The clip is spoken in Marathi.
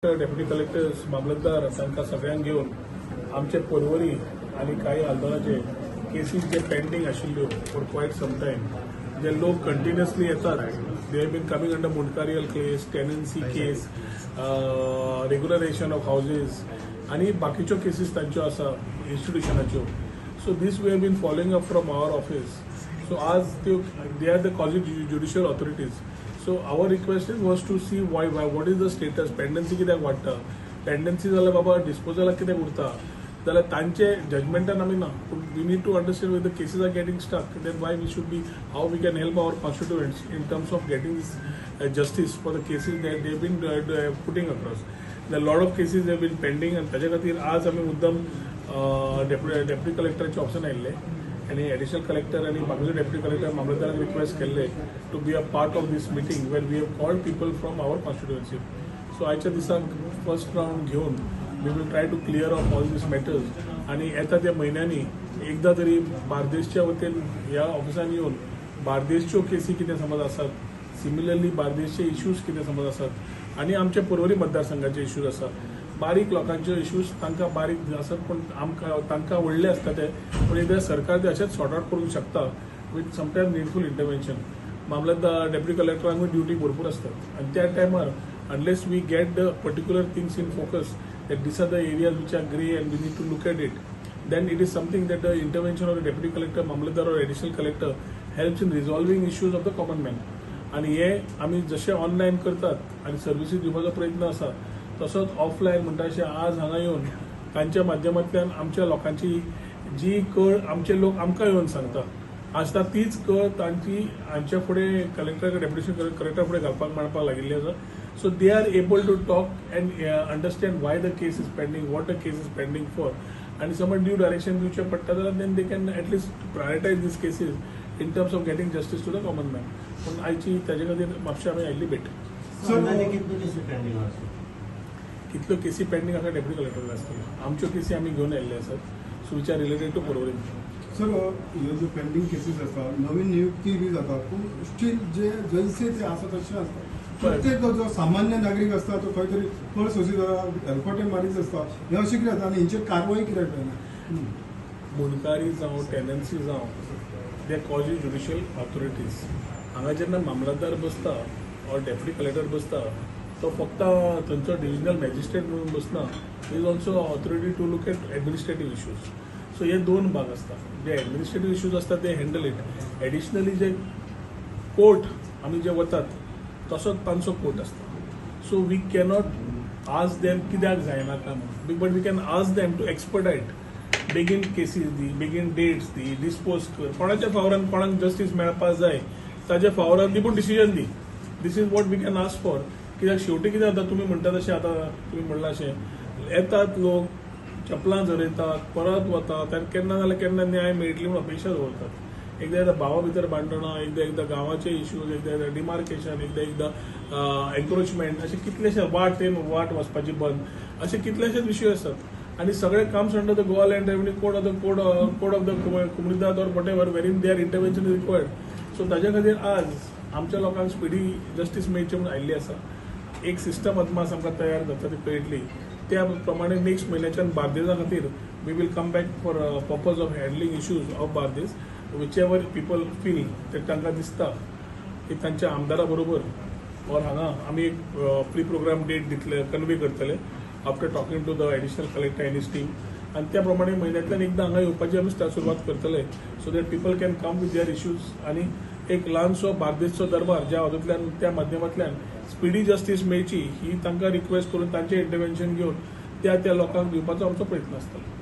डेप्युटी कलेक्टर्स मामलतदार तांकां सगळ्यांक घेवन आमचे परवरी आनी काही आंदोलनाचे केसीस जे पेंडिंग आशिल्ल्यो फॉर क्वायट सम टायम जे लोक कंटिन्युअसली येतात they have been coming under मुनकारियल case tenancy case regularisation of houses आनी बाकीच्यो केसीस तांच्यो आसा इन्स्टिट्युशनाच्यो so these we have been following up from our office so आज they are the college judicial authorities So our request was to see why what is the status pendency कित्याक वाडटा pendency जाल्यार बाबा disposal कित्याक उरता जाल्यार तांचे जजमेंटान आमी ना पूण we need to understand whether cases are getting stuck then why we should be how we can help our constituents in terms of getting this justice for the cases that they been putting across the lot of cases have been pending आनी ताचे खातीर आज आमी मुद्दम डेप्युटी कलेक्टराचे ऑप्शन आयिल्ले आणि एडिशनल कलेक्टर आणि बाकीचे डेप्युटी कलेक्टर मामलतदारांनी रिक्वेस्ट केले to be a part of this meeting where we have called people from our constituency so आयच्या दिसाक फर्स्ट राउंड घेऊन we will try to clear off all these matters आणि येता त्या म्हयन्यांनी एकदा तरी बार्देशच्या वतीन ह्या ऑफिसान येऊन बार्देशच्यो केसी कितें समज आसात सिमिलरली बार्देशचे इश्यूज कितें समज आसात आणि आमचे परवरी मतदारसंघाचे इश्यूज आसात बारीक लोकांचे इश्यूज तांकां बारीक आसत पूण आमकां तांकां व्हडले आसता ते पूण एकदां सरकार ते अशेंच सॉर्ट आउट करूंक शकता with sometime needful intervention mamlatdar deputy कलेक्टरांकूय ड्युटी भरपूर आसतात आनी त्या टायमार unless we get the particular things in focus that these are the areas which are grey and we need to look at it then it is something that the intervention of the deputy collector mamlatdar or additional collector helps in resolving issues of the common man आनी हे आमी जशें ऑनलायन करतात आनी सर्विसीस दिवपाचो प्रयत्न आसा तसोच ऑफलायन म्हणटा अशें आज हांगा येवन तांच्या माध्यमांतल्यान आमच्या लोकांची जी कळ आमचे लोक आमकां येवन सांगता आसता तीच कळ तांची हांच्या फुडें कलेक्टर डेप्युटेशन कलेक्टर फुडें घालपाक मांडपाक लागिल्ली आसा so they are able to talk and understand why the case is pending what the case is pending for आनी समज ड्यू डायरेक्शन दिवचें पडटा जाल्यार then they can at least prioritise these cases in terms of getting justice to the common man पूण आयची ताजे खातीर म्हापशा आमी आयिल्ली भेट कितल्यो केसी पेंडींग आसा डेप्युटी कलेक्टर आसतल्यो आमच्यो केसी आमी घेवन आयिल्ले आसात so which R related to Porvorim sir ह्यो ज्यो पेंडींग केसीस आसा नवीन नियुक्ती बी जाता पूण स्टील जे जैसे ते आसा तशें आसता प्रत्येक जो सामान्य नागरीक आसता तो खंय तरी फळ सोसी हेल्पटे मारीच आसता हें अशें कितें जाता आनी हेंचेर कारवाय कित्याक जायना मुनकारी जावं टेनन्सी जावं दे कॉज ज्युडिशियल ऑथॉरिटीज हांगा जेन्ना मामलतदार बसता ऑर डेप्युटी कलेक्टर बसता तो फक्त थंयचो डिव्हिजनल मॅजिस्ट्रेट म्हणून बसना is also authority to look at administrative issues so हे दोन भाग आसतात जे एडमिनिस्ट्रेटिव्ह इश्यूज आसतात ते हँडल इट एडिशनली जे कोर्ट आमी जे वतात तसोच तांचो कोर्ट आसता so we cannot urge them कित्याक जायना काय म्हणून but we can urge them to expedite begin cases दी बेगीन डेट्स दी डिस्पोज कर कोणाच्या फावरान कोणाक जस्टीस मेळपाक जाय ताच्या फावरान दी पूण डिसिजन दी this is what we can ask for कित्याक शेवटी कितें जाता तुमी म्हणटा तशें आतां तुमी म्हणलां अशें येतात लोक चपलां झरयतात परत वतात तांकां केन्ना जाल्यार केन्ना न्याय मेळटली म्हणून अपेक्षा दवरतात एकदां भावा भितर भांडणां एकदां गांवाचे इश्यूज एकदां डिमार्केशन एकदां एन्क्रोचमेंट अशें कितलेशे वाट वचपाची बंद अशे कितलेशेच विशय आसतात आनी सगळे काम्स under the Goa land revenue code of the कोमुनिदाद or whatever wherein their intervention is required so ताचे खातीर आज आमच्या लोकांक स्पिडी जस्टीस मेळची म्हणून आयिल्ली आसा एक सिस्टम अदमास आमकां तयार जाता ती कळटली त्या प्रमाणे नेक्स्ट म्हयन्याच्यान बार्देजा खातीर we will come back for purpose of handling issues of Bardez whichever people feel ते तांकां दिसता की तांच्या आमदारा बरोबर ऑर हांगा आमी एक प्री प्रोग्राम डेट दितले कन्वे करतले after talking to the additional collector and his team आनी त्या प्रमाणे म्हयन्यांतल्यान एकदां हांगा येवपाची आमी सुरवात करतले so that people can come with their issues आनी एक ल्हानसो बार्देसचो दरबार ज्या हातूंतल्यान त्या माध्यमांतल्यान स्पिडी जस्टीस मेळची ही तांकां रिक्वेस्ट करून तांचें इंटरव्हेन्शन घेवन त्या लोकांक दिवपाचो आमचो प्रयत्न आसतलो